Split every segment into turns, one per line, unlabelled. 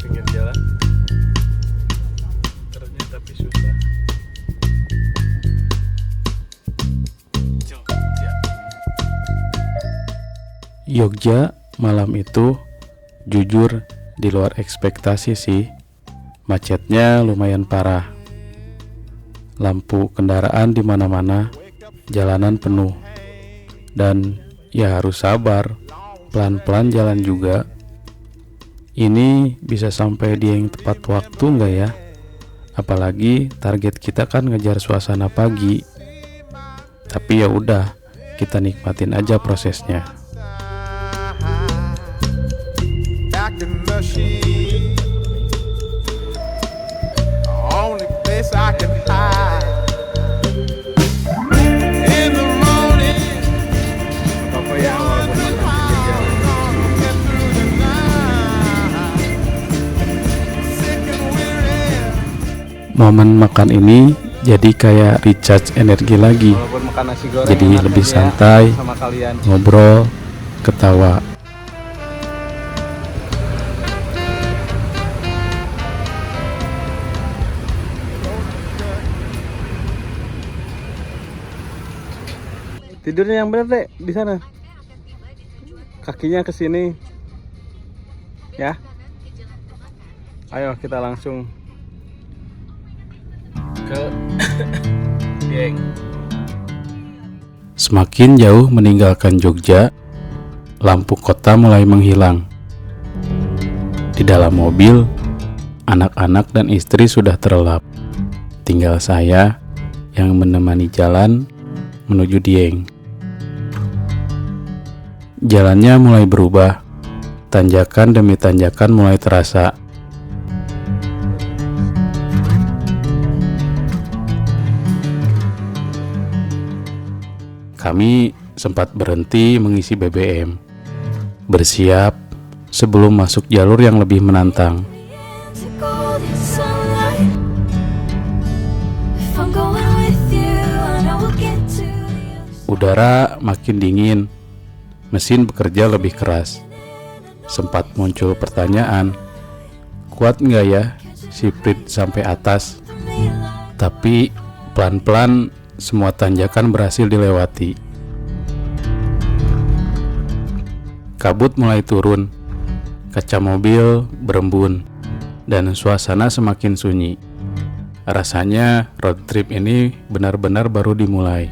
pinggir jalan. Ternyata tapi susah. Jogja malam itu jujur di luar ekspektasi sih. Macetnya lumayan parah. Lampu kendaraan di mana-mana, jalanan penuh. Dan ya harus sabar, pelan-pelan jalan juga. Ini bisa sampai di yang tepat waktu nggak ya? Apalagi target kita kan ngejar suasana pagi. Tapi ya udah, kita nikmatin aja prosesnya. Momen makan ini jadi kayak recharge energi lagi. Jadi lebih santai, ngobrol, ketawa. Tidurnya yang benar deh di sana. Kakinya ke sini. Ya. Ayo kita langsung ke Dieng. Semakin jauh meninggalkan Jogja, lampu kota mulai menghilang. Di dalam mobil, anak-anak dan istri sudah terlelap. Tinggal saya yang menemani jalan menuju Dieng. Jalannya mulai berubah. Tanjakan demi tanjakan mulai terasa. Kami sempat berhenti mengisi BBM, bersiap sebelum masuk jalur yang lebih menantang. Udara makin dingin, mesin bekerja lebih keras. Sempat muncul pertanyaan, kuat nggak ya si Prit sampai atas? Tapi pelan-pelan semua tanjakan berhasil dilewati. Kabut mulai turun, kaca mobil berembun, dan suasana semakin sunyi. Rasanya road trip ini benar-benar baru dimulai.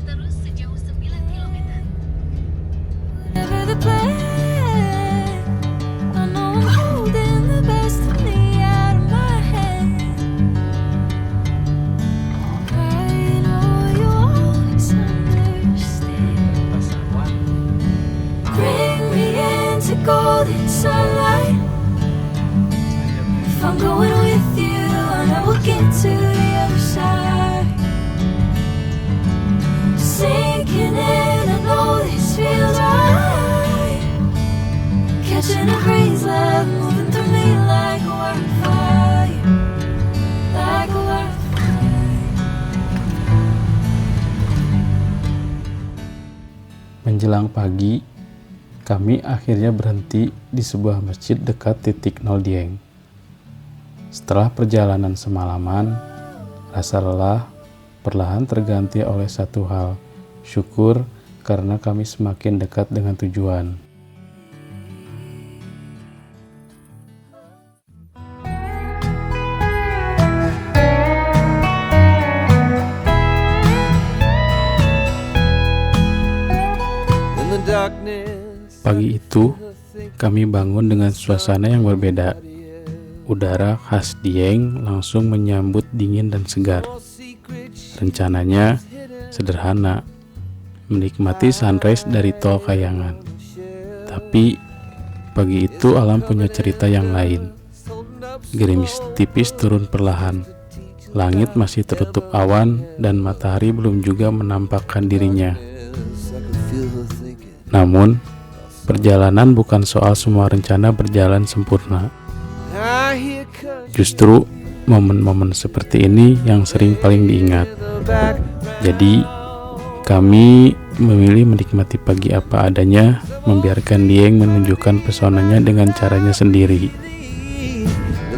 Terus sejauh 9 km. Golden sunlight. If I'm going with you, I know we'll get to the other side. Sinking in, I know this feels right. Catching a breeze, love moving through me like a wildfire, like a wildfire.
Menjelang pagi, kami akhirnya berhenti di sebuah masjid dekat titik nol Dieng. Setelah perjalanan semalaman, rasa lelah perlahan terganti oleh satu hal, syukur karena kami semakin dekat dengan tujuan. Pagi itu, kami bangun dengan suasana yang berbeda. Udara khas Dieng langsung menyambut dingin dan segar. Rencananya sederhana, menikmati sunrise dari Tol Kayangan. Tapi pagi itu alam punya cerita yang lain. Gerimis tipis turun perlahan. Langit masih tertutup awan dan matahari belum juga menampakkan dirinya. Namun, perjalanan bukan soal semua rencana berjalan sempurna. Justru momen-momen seperti ini yang sering paling diingat. Jadi, Kami memilih menikmati pagi apa adanya, membiarkan Dieng menunjukkan pesonanya dengan caranya sendiri.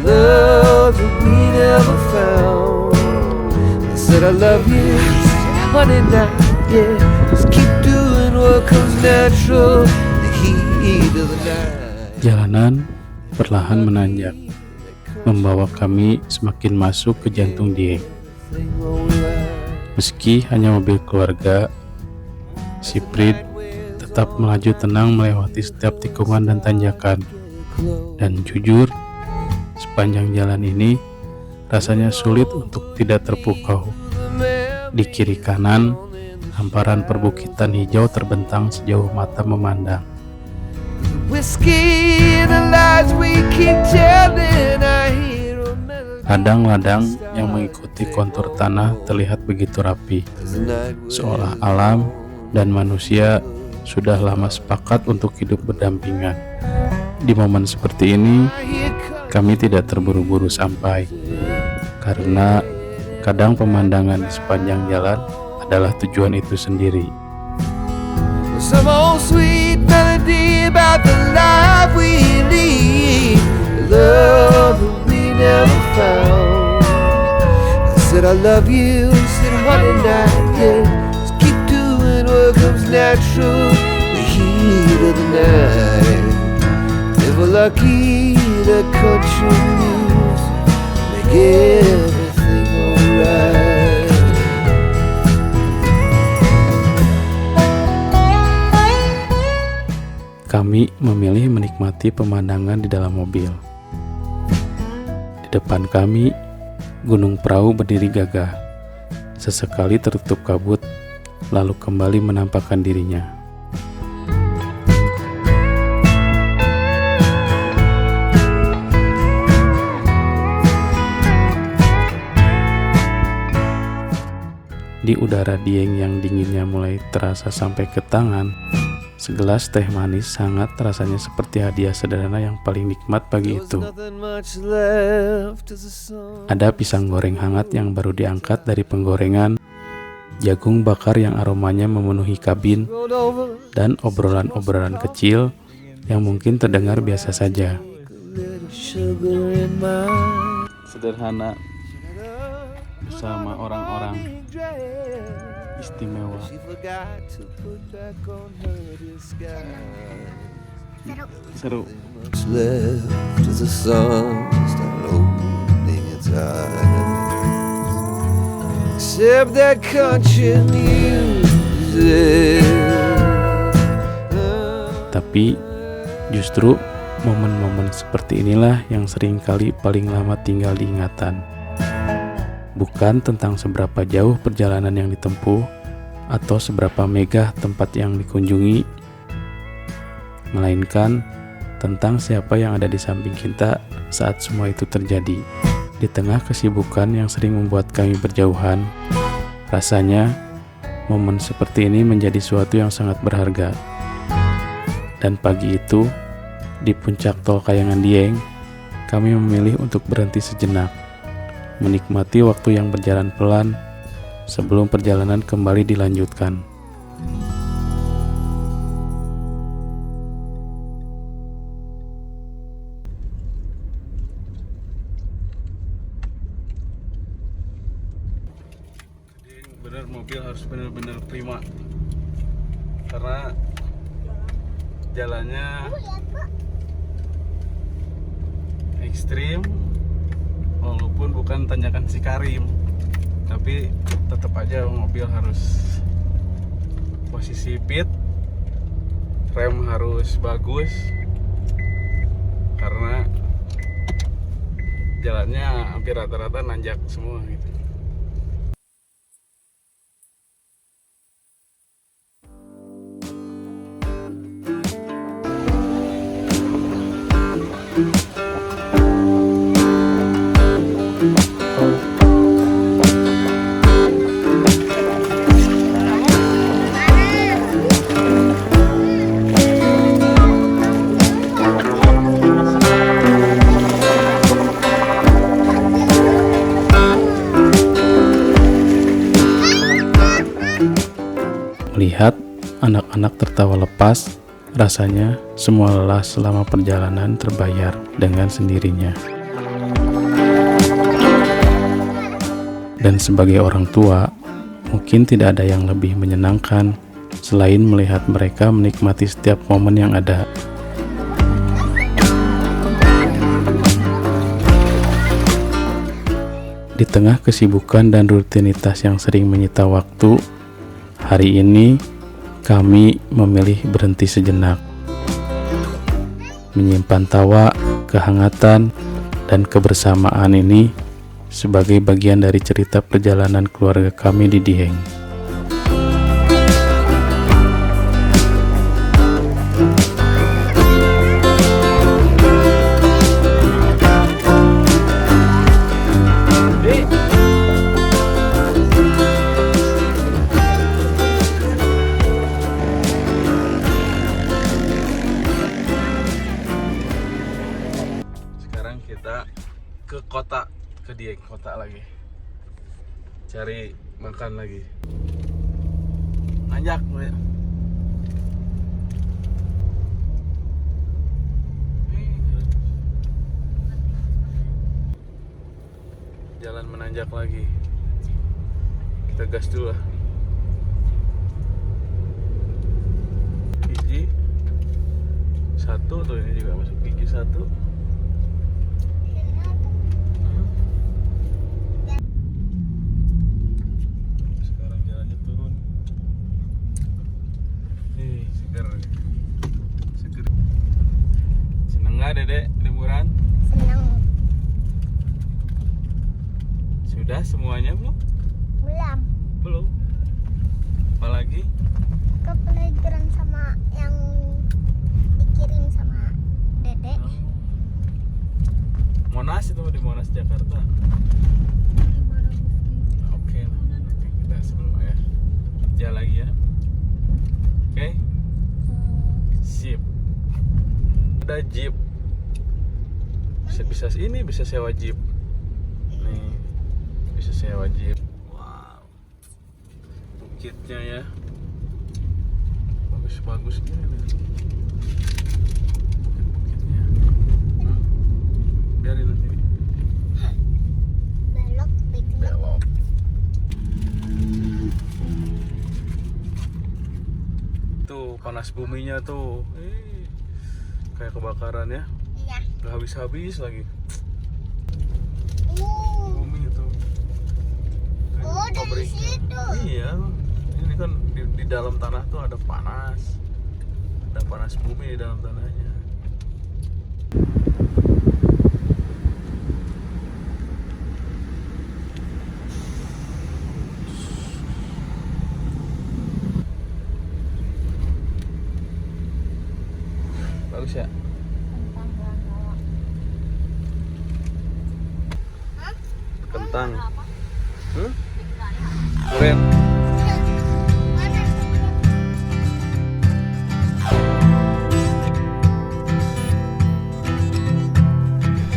The love that we never found. I said I love you, honey, now, yeah. Just keep doing what comes natural. The heat of the night.
Jalanan perlahan menanjak, membawa kami semakin masuk ke jantung Dieng. Meski hanya mobil keluarga, si Prit tetap melaju tenang melewati setiap tikungan dan tanjakan. Dan jujur, sepanjang jalan ini rasanya sulit untuk tidak terpukau. Di kiri kanan, hamparan perbukitan hijau terbentang sejauh mata memandang.
Whiskey and the lies we keep telling, I hear a melody.
Ladang-ladang yang mengikuti kontur tanah terlihat begitu rapi, seolah alam dan manusia sudah lama sepakat untuk hidup berdampingan. Di momen seperti ini, kami tidak terburu-buru sampai, karena kadang pemandangan di sepanjang jalan adalah tujuan itu sendiri.
Some old sweet melody about the life we lead, the love that we never found. I said I love you, said honey, now, yeah. Just keep doing what comes natural. The heat of the night. Never lucky the country music make everything alright.
Kami memilih menikmati pemandangan di dalam mobil. Di depan kami, Gunung Prau berdiri gagah. Sesekali tertutup kabut, lalu kembali menampakkan dirinya. Di udara Dieng yang dinginnya mulai terasa sampai ke tangan, segelas teh manis hangat rasanya seperti hadiah sederhana yang paling nikmat pagi itu. Ada pisang goreng hangat yang baru diangkat dari penggorengan, jagung bakar yang aromanya memenuhi kabin, dan obrolan-obrolan kecil yang mungkin terdengar biasa saja. Sederhana bersama orang-orang istimewa. Seru.
Left as the sun started opening its eyes, except that country music.
Tapi justru momen-momen seperti inilah yang seringkali paling lama tinggal di ingatan. Bukan tentang seberapa jauh perjalanan yang ditempuh atau seberapa megah tempat yang dikunjungi, melainkan tentang siapa yang ada di samping kita saat semua itu terjadi. Di tengah kesibukan yang sering membuat kami berjauhan, rasanya momen seperti ini menjadi suatu yang sangat berharga. Dan pagi itu, di puncak tol Kayangan Dieng, kami memilih untuk berhenti sejenak, menikmati waktu yang berjalan pelan sebelum perjalanan kembali dilanjutkan. Bener, mobil harus bener-bener prima karena jalannya ekstrim. Walaupun bukan tanjakan Cikarim, tapi tetap aja mobil harus posisi pit, rem harus bagus karena jalannya hampir rata-rata nanjak semua gitu. Melihat anak-anak tertawa lepas, rasanya semua lelah selama perjalanan terbayar dengan sendirinya. Dan sebagai orang tua, mungkin tidak ada yang lebih menyenangkan selain melihat mereka menikmati setiap momen yang ada. Di tengah kesibukan dan rutinitas yang sering menyita waktu, hari ini kami memilih berhenti sejenak, menyimpan tawa, kehangatan, dan kebersamaan ini sebagai bagian dari cerita perjalanan keluarga kami di Dieng. Sekarang kita ke kota, ke Dieng kota lagi, cari makan lagi. Nanjak ya. Jalan menanjak lagi. Kita gas dulu lah. Gigi satu tuh, ini juga masuk gigi satu. Sekarang jalannya turun. Seger. Seneng nggak Dedek liburan?
Senang.
Sudah semuanya belum?
Belum.
Belum. Apalagi?
Ke playground sama yang dikirim sama Dedek.
Monas itu di Monas Jakarta. Oke, kita sebelum ya. Jalan lagi ya. Oke. Sip. Ada jeep. Bisa ini bisa sewa jeep. Nih. Bisa sewa jeep. Wow. Bukitnya ya. Bagus-bagus gini nih. Bukit-bukitnya. Biarin nanti.
Belok,
Belok. Tuh panas buminya tuh. Kayak kebakaran ya.
Iya.
Gak habis-habis lagi. Bumi itu.
Oh, dari
Pabriknya.
situ.
Iya. Ini kan di dalam tanah tuh ada panas. Ada panas bumi di dalam tanahnya. Bagus ya? Kentang. Keren.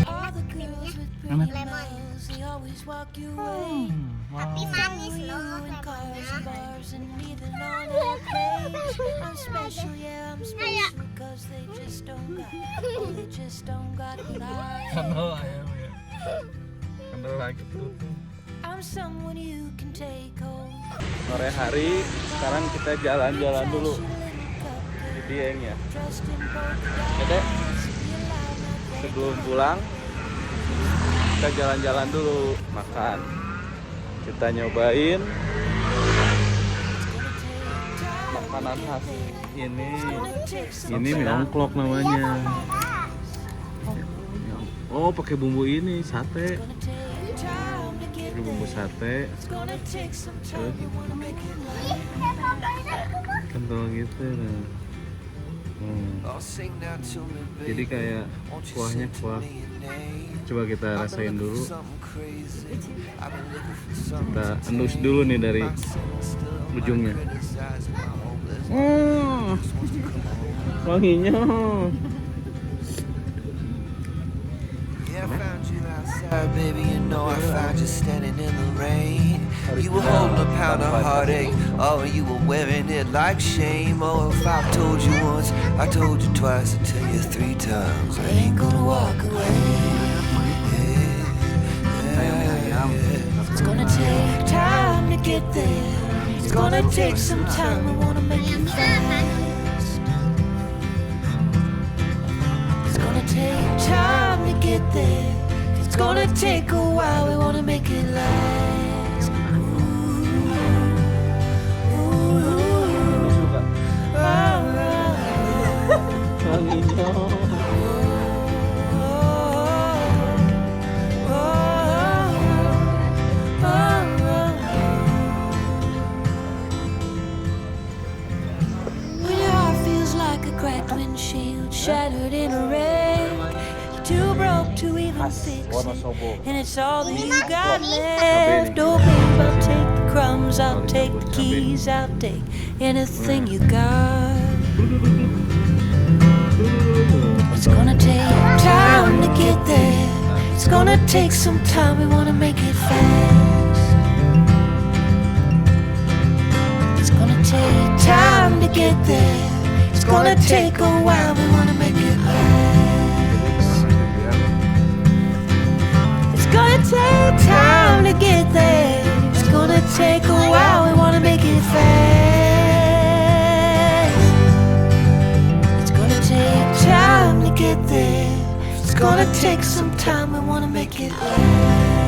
All the girls with
Enak.
pretty mouths, they always walk your way.
Tapi manis
You
loh
in cars and
lemonnya.
bars and even on airplanes. I'm special, yeah, I'm special, cause they just don't got, oh, they just don't got what I am.
Kandel ayam ya. Kandel lagi tuh.
I'm someone you can take home.
Sore hari, sekarang kita jalan-jalan dulu di Dieng ya.
Dressed in polka
Dedek,
dots, you loud like
sebelum pulang kita jalan-jalan dulu, makan. Kita nyobain makanan khas ini. Ini mie ongklok namanya. Oh, pakai bumbu ini, sate. Pakai bumbu sate. Terus kental gitu. Nah. Jadi kayak kuahnya kuah. Coba kita rasain dulu. Kita endus dulu nih dari ujungnya. Oh, wanginya.
Baby, you know I found you standing in the rain. You were holding a pound of heartache. Oh, you were wearing it like shame. Oh, if I've told you once, I told you twice, I tell you 3 times. I ain't gonna walk away.
It's gonna take time to get there. It's gonna take some time. I wanna make it fast. It's gonna take time to get there. It's gonna take a while. We wanna make it last. When your heart feels like a cracked windshield, shattered in a wreck, you're too broke to even fix it, and it's all that you got left. Oh babe, I'll take the crumbs, I'll take the keys, I'll take anything you got. It's gonna take time to get there. It's gonna take some time. We wanna make it fast. It's gonna take time to get there. It's gonna take a while. We wanna make it last. It's gonna take time to get there. It's gonna take a while. We wanna make it fast. It's gonna take time to get there. It's gonna take some time. We wanna make it last.